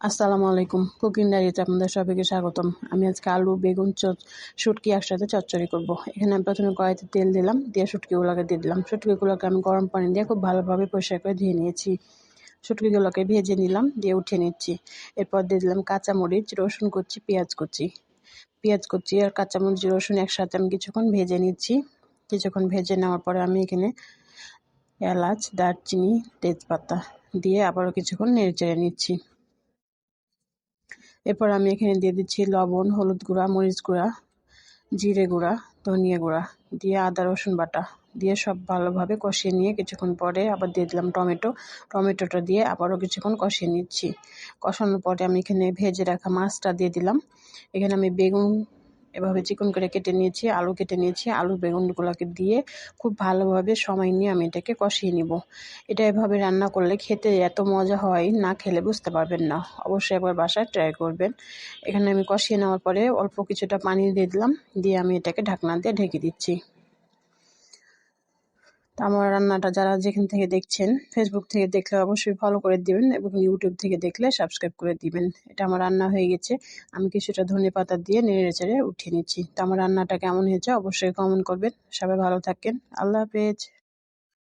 আসসালামু আলাইকুম। কুকিং ডায়েরিতে আপনাদের সবাইকে স্বাগতম। আমি আজকে আলু, বেগুন, শুটকি একসাথে চচ্চড়ি করব। এখানে আমি প্রথমে কড়াইতে তেল দিলাম, দিয়ে শুটকিগুলোকে দিয়ে দিলাম। শুটকিগুলোকে আমি গরম পানি দিয়ে খুব ভালোভাবে পরিষ্কার করে ধুয়ে নিয়েছি। শুটকিগুলোকে ভেজে নিলাম, দিয়ে উঠিয়ে নিচ্ছি। এরপর দিয়ে দিলাম কাঁচামরিচ, রসুন কুচি, পেঁয়াজ কুচি। পেঁয়াজ কুচি আর কাঁচামরিচ, রসুন একসাথে আমি কিছুক্ষণ ভেজে নিচ্ছি। কিছুক্ষণ ভেজে নেওয়ার পরে আমি এখানে এলাচ, দারচিনি, তেজপাতা দিয়ে আবারও কিছুক্ষণ নেড়েচেড়ে নিচ্ছি। এরপর আমি এখানে দিয়ে দিচ্ছি লবণ, হলুদ গুঁড়া, মরিচ গুঁড়া, জিরে গুঁড়া, ধনিয়া গুঁড়া দিয়ে আদা রসুন বাটা দিয়ে সব ভালোভাবে কষিয়ে নিয়ে কিছুক্ষণ পরে আবার দিয়ে দিলাম টমেটোটা দিয়ে আবারও কিছুক্ষণ কষিয়ে নিচ্ছি। কষানোর পরে আমি এখানে ভেজে রাখা মাছটা দিয়ে দিলাম। এখানে আমি বেগুন এভাবে চিকন করে কেটে নিয়েছি, আলু কেটে নিয়েছি। আলু বেগুনগুলোকে দিয়ে খুব ভালোভাবে সময় নিয়ে আমি এটাকে কষিয়ে নিব। এটা এভাবে রান্না করলে খেতে এত মজা হয়, না খেলে বুঝতে পারবেন না। অবশ্যই একবার বাসায় ট্রাই করবেন। এখানে আমি কষিয়ে নেওয়ার পরে অল্প কিছুটা পানি দিয়ে দিলাম, দিয়ে আমি এটাকে ঢাকনা দিয়ে ঢেকে দিচ্ছি। তো আমার রান্নাটা যারা যেখান থেকে দেখছেন, ফেসবুক থেকে দেখলে অবশ্যই ফলো করে দিবেন এবং ইউটিউব থেকে দেখলে সাবস্ক্রাইব করে দিবেন। এটা আমার রান্না হয়ে গেছে। আমি কিছুটা ধনেপাতা দিয়ে নেড়ে চেড়ে উঠিয়ে নিচ্ছি। তো আমার রান্নাটা কেমন হয়েছে অবশ্যই কমেন্ট করবেন। সবাই ভালো থাকেন। আল্লাহ হাফেজ।